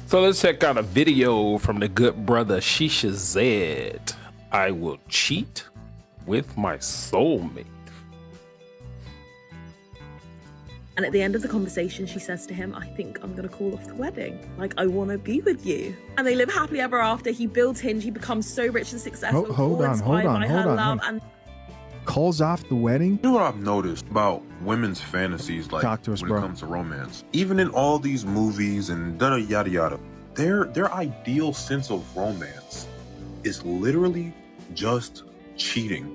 So let's check out a video from the good brother Shisha Z. I will cheat with my soulmate. And at the end of the conversation, she says to him, I think I'm going to call off the wedding. Like, I want to be with you. And they live happily ever after. He builds Hinge. He becomes so rich and successful. Hold on. Calls off the wedding? You know what I've noticed about women's fantasies, like Talk to us, when bro. it comes to romance? Even in all these movies and yada yada, their ideal sense of romance is literally just cheating.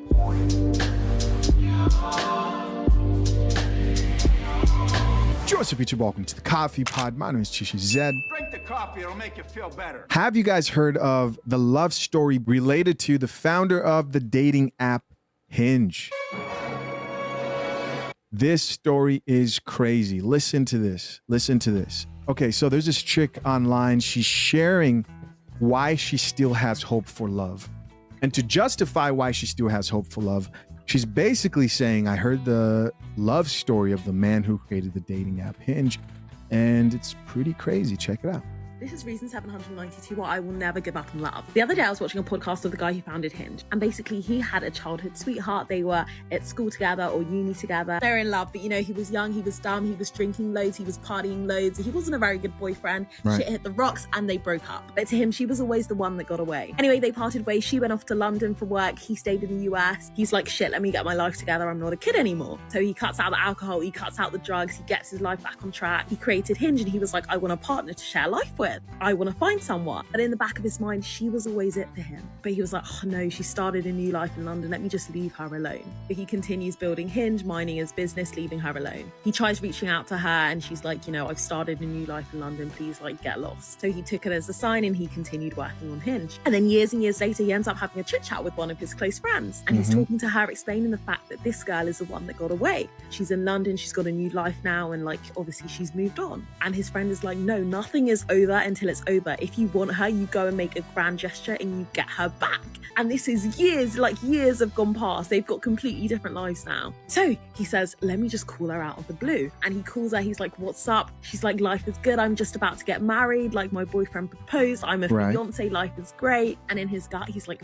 What's up, YouTube? Welcome to the Coffee Pod. My name is Shisha Z. Drink the coffee, it'll make you feel better. Have you guys heard of the love story related to the founder of the dating app Hinge? This story is crazy. Listen to this. Listen to this. Okay, so there's this chick online. She's sharing why she still has hope for love. And to justify why she still has hope for love, she's basically saying, I heard the love story of the man who created the dating app Hinge, and it's pretty crazy. Check it out. This is reason 792 why I will never give up on love. The other day I was watching a podcast of the guy who founded Hinge, and basically he had a childhood sweetheart. They were at school together or uni together. They're in love, but you know, he was young, he was dumb, he was drinking loads, he was partying loads. He wasn't a very good boyfriend. Right. Shit hit the rocks and they broke up. But to him, she was always the one that got away. Anyway, they parted ways. She went off to London for work. He stayed in the US. He's like, shit, let me get my life together. I'm not a kid anymore. So he cuts out the alcohol, he cuts out the drugs, he gets his life back on track. He created Hinge and he was like, I want a partner to share life with. I want to find someone. But in the back of his mind, she was always it for him. But he was like, oh no, she started a new life in London. Let me just leave her alone. But he continues building Hinge, minding his business, leaving her alone. He tries reaching out to her and she's like, you know, I've started a new life in London. Please, like, get lost. So he took it as a sign and he continued working on Hinge. And then years and years later, he ends up having a chit chat with one of his close friends. And he's talking to her, explaining the fact that this girl is the one that got away. She's in London. She's got a new life now. And like, obviously she's moved on. And his friend is like, no, nothing is over until it's over. If you want her, you go and make a grand gesture and you get her back. And this is years, like years have gone past. They've got completely different lives now. So he says, let me just call her out of the blue. And he calls her, he's like, what's up? She's like, life is good. I'm just about to get married. Like, my boyfriend proposed. I'm a fiance. Life is great. And in his gut, he's like,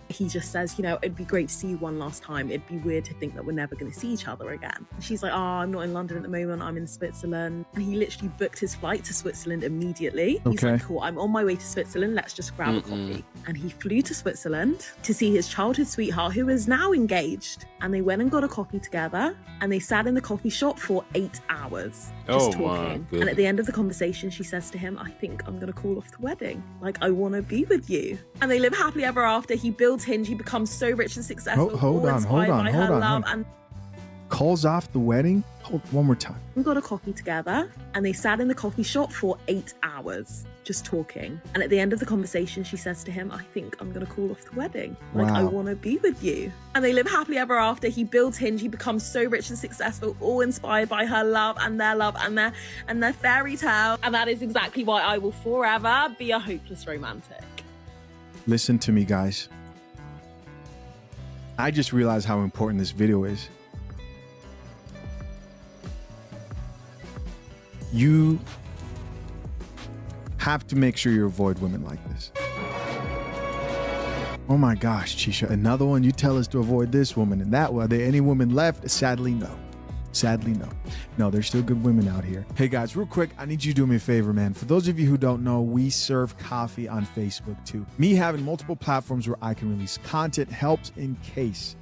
he just says, you know, it'd be great to see you one last time. It'd be weird to think that we're never going to see each other again. And she's like, oh, I'm not in London at the moment. I'm in Switzerland. And he literally booked his flight to Switzerland immediately. He's like, cool, I'm on my way to Switzerland. Let's just grab a coffee. And he flew to Switzerland to see his childhood sweetheart, who is now engaged. And they went and got a coffee together. And they sat in the coffee shop for 8 hours, just talking. And at the end of the conversation, she says to him, I think I'm going to call off the wedding. Like, I want to be with you. And they live happily ever after. He builds Hinge. He becomes so rich and successful. Hold on. Calls off the wedding? Hold one more time. We got a coffee together and they sat in the coffee shop for 8 hours, just talking. And at the end of the conversation, she says to him, I think I'm going to call off the wedding. Like, I want to be with you. And they live happily ever after. He builds Hinge. He becomes so rich and successful, all inspired by her love and their fairy tale. And that is exactly why I will forever be a hopeless romantic. Listen to me, guys. I just realized how important this video is. You have to make sure you avoid women like this. Oh my gosh, Shisha, another one. You tell us to avoid this woman and that one. Are there any women left? Sadly, no. Sadly, no. No, there's still good women out here. Hey guys, real quick, I need you to do me a favor, man. For those of you who don't know, we serve coffee on Facebook too. Me having multiple platforms where I can release content helps in case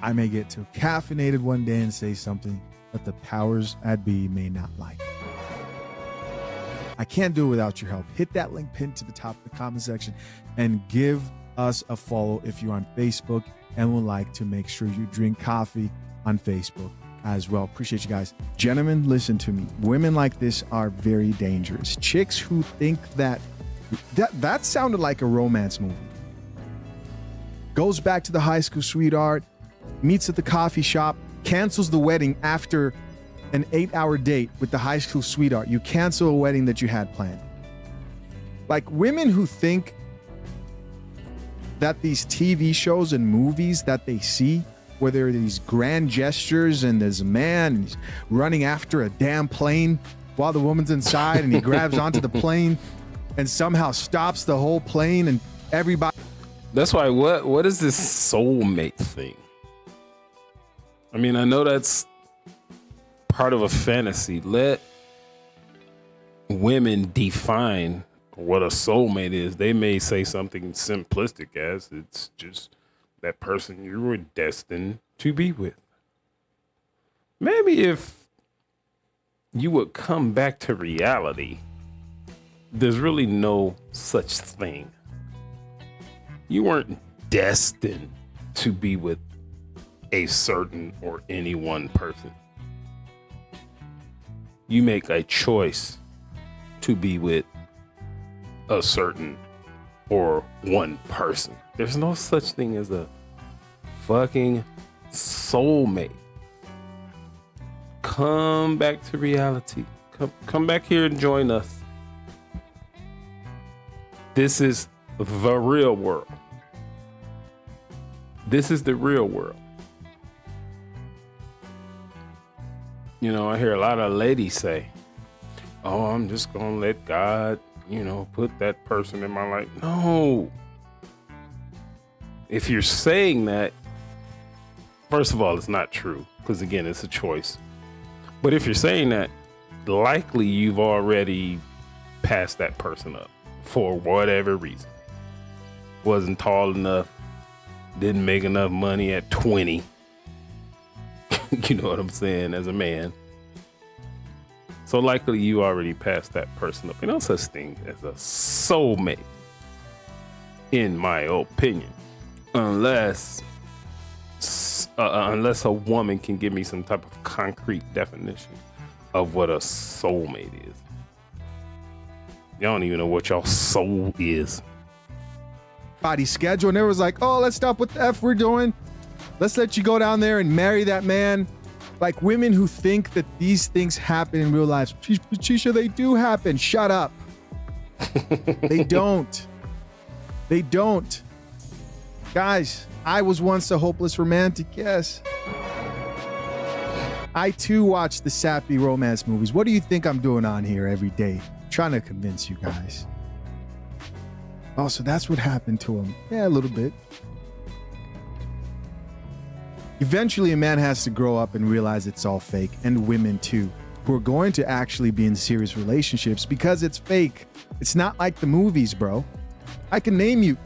I may get too caffeinated one day and say something that the powers that be may not like. I can't do it without your help. Hit that link pinned to the top of the comment section and give us a follow if you're on Facebook and would like to make sure you drink coffee on Facebook as well. Appreciate you guys. Gentlemen, listen to me. Women like this are very dangerous. Chicks who think that sounded like a romance movie. Goes back to the high school sweetheart, meets at the coffee shop, cancels the wedding after an 8-hour date with the high school sweetheart. You cancel a wedding that you had planned. Like, women who think that these TV shows and movies that they see, where there are these grand gestures and there's a man and he's running after a damn plane while the woman's inside, and he grabs onto the plane and somehow stops the whole plane and everybody. That's why what is this soulmate thing? I mean, I know that's part of a fantasy. Let women define what a soulmate is. They may say something simplistic as it's just that person you were destined to be with. Maybe if you would come back to reality, there's really no such thing. You weren't destined to be with a certain or any one person. You make a choice to be with a certain or one person. There's no such thing as a fucking soulmate. Come back to reality. Come back here and join us. This is the real world. This is the real world. You know, I hear a lot of ladies say, oh, I'm just going to let God, put that person in my life. No. If you're saying that, first of all, it's not true. Because again, it's a choice. But if you're saying that, likely you've already passed that person up for whatever reason. Wasn't tall enough. Didn't make enough money at 20. You know what I'm saying, as a man. So likely you already passed that person up. No such thing as a soulmate, in my opinion. Unless a woman can give me some type of concrete definition of what a soulmate is. Y'all don't even know what y'all soul is. Body schedule, and everyone's like, oh, let's stop what the F we're doing. Let's let you go down there and marry that man. Like women who think that these things happen in real life. Chisha, they do happen. Shut up. They don't. They don't. Guys, I was once a hopeless romantic, yes. I too watch the sappy romance movies. What do you think I'm doing on here every day? Trying to convince you guys. Oh, so that's what happened to him. Yeah, a little bit. Eventually, a man has to grow up and realize it's all fake, and women too, who are going to actually be in serious relationships because it's fake. It's not like the movies, bro. I can name you.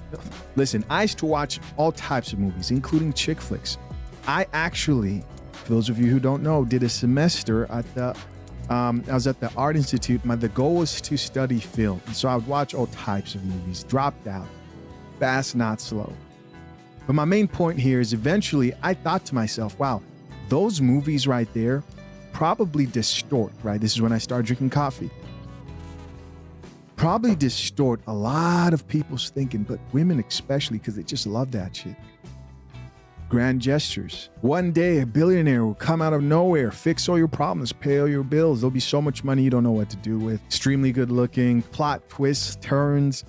Listen, I used to watch all types of movies, including chick flicks. I actually, for those of you who don't know, did a semester at the I was at the Art Institute. The goal was to study film. And so I would watch all types of movies, dropped out, fast, not slow. But my main point here is eventually I thought to myself, wow, those movies right there probably distort, right? This is when I started drinking coffee. Probably distort a lot of people's thinking, but women especially, because they just love that shit. Grand gestures. One day, a billionaire will come out of nowhere, fix all your problems, pay all your bills. There'll be so much money you don't know what to do with. Extremely good looking, plot twists, turns.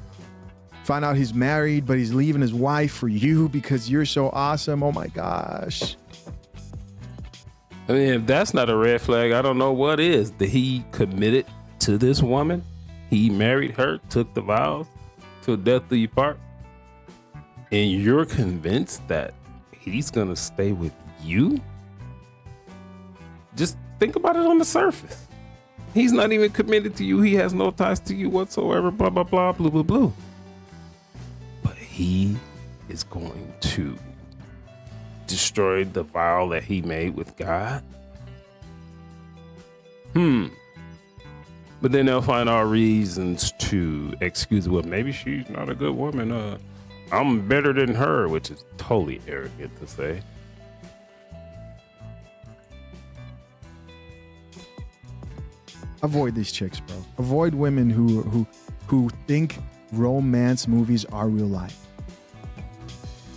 Find out he's married, but he's leaving his wife for you because you're so awesome. Oh my gosh. I mean, if that's not a red flag, I don't know what is. Did he committed to this woman? He married her, took the vows till death do you part. And you're convinced that he's gonna stay with you? Just think about it on the surface. He's not even committed to you. He has no ties to you whatsoever. Blah, blah, blah, blah, blah, blah. But he is going to destroy the vow that he made with God. But then they'll find all reasons to excuse it. Well, maybe she's not a good woman. I'm better than her, which is totally arrogant to say. Avoid these chicks, bro. Avoid women who think romance movies are real life.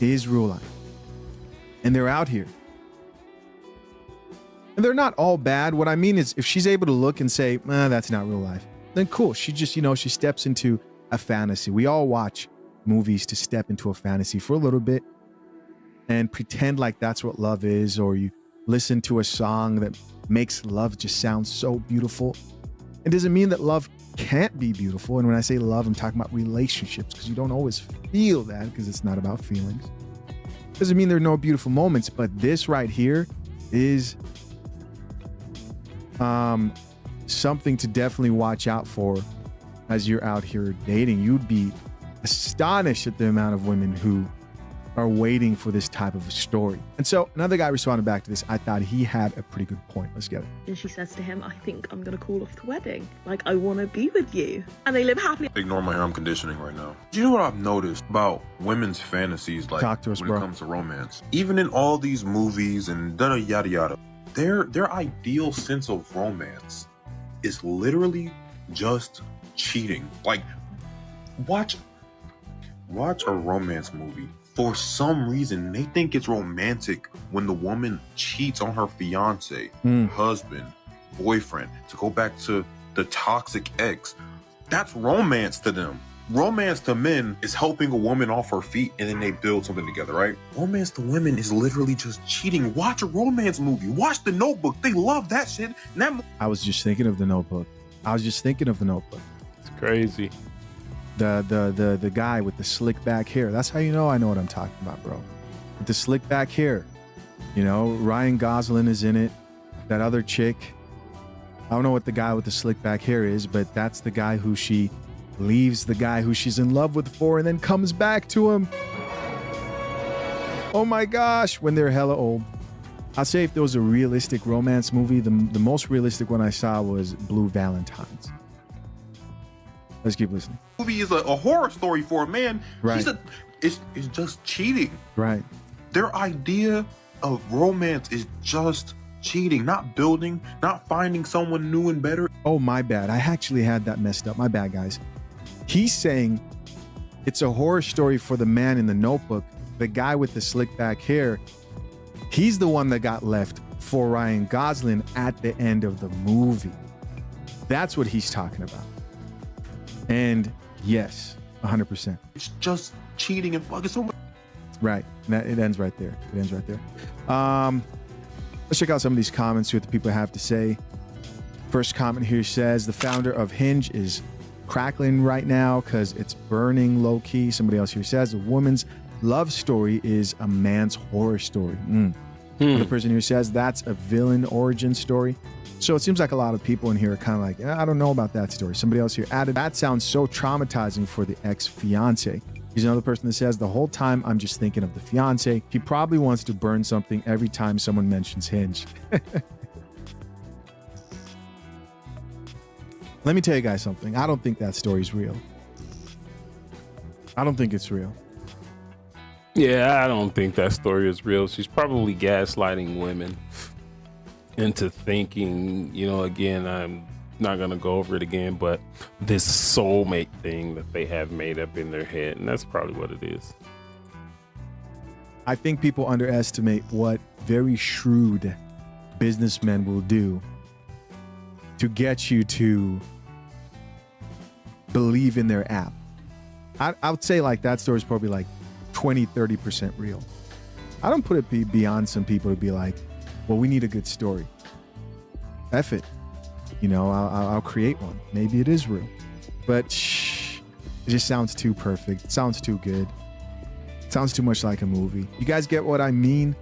It is real life. And they're out here. And they're not all bad. What I mean is if she's able to look and say, that's not real life, then cool. She just, she steps into a fantasy. We all watch movies to step into a fantasy for a little bit and pretend like that's what love is, or you listen to a song that makes love just sound so beautiful. It doesn't mean that love can't be beautiful. And when I say love, I'm talking about relationships, because you don't always feel that, because it's not about feelings. Doesn't mean there are no beautiful moments, but this right here is something to definitely watch out for as you're out here dating. You'd be astonished at the amount of women who are waiting for this type of a story. And so another guy responded back to this. I thought he had a pretty good point. Let's get it. And she says to him, I think I'm going to call off the wedding. Like, I want to be with you. And they live happily. Ignore my harem conditioning right now. Do you know what I've noticed about women's fantasies, like Talk to us, when bro. it comes to romance? Even in all these movies and yada yada, their ideal sense of romance is literally just cheating. Like, watch a romance movie. For some reason, they think it's romantic when the woman cheats on her fiance, husband, boyfriend, to go back to the toxic ex. That's romance to them. Romance to men is helping a woman off her feet and then they build something together, right? Romance to women is literally just cheating. Watch a romance movie. Watch The Notebook. They love that shit. I was just thinking of The Notebook. It's crazy. The guy with the slick back hair. That's how you know I know what I'm talking about, bro. With the slick back hair. You know, Ryan Gosling is in it. That other chick. I don't know what the guy with the slick back hair is, but that's the guy who she leaves the guy who she's in love with for and then comes back to him. Oh my gosh, when they're hella old. I'll say if there was a realistic romance movie, the most realistic one I saw was Blue Valentines. Let's keep listening. movie is a horror story for a man. Right. It's just cheating. Right. Their idea of romance is just cheating, not building, not finding someone new and better. Oh, my bad. I actually had that messed up. My bad, guys. He's saying it's a horror story for the man in The Notebook. The guy with the slick back hair, he's the one that got left for Ryan Gosling at the end of the movie. That's what he's talking about. And yes, 100%. It's just cheating and fucking so much. Right. It ends right there. Let's check out some of these comments, see what the people have to say. First comment here says, the founder of Hinge is crackling right now because it's burning low key. Somebody else here says, a woman's love story is a man's horror story. Another person here says, that's a villain origin story. So it seems like a lot of people in here are kind of like, I don't know about that story. Somebody else here added, that sounds so traumatizing for the ex-fiance. Here's another person that says, the whole time I'm just thinking of the fiance. He probably wants to burn something every time someone mentions Hinge. Let me tell you guys something. I don't think that story's real. I don't think it's real. Yeah, I don't think that story is real. She's probably gaslighting women into thinking, again, I'm not going to go over it again, but this soulmate thing that they have made up in their head. And that's probably what it is. I think people underestimate what very shrewd businessmen will do to get you to believe in their app. I would say like that story is probably like 20-30% real. I don't put it beyond some people to be like, well, we need a good story. F it. I'll create one. Maybe it is real. But it just sounds too perfect. It sounds too good. It sounds too much like a movie. You guys get what I mean?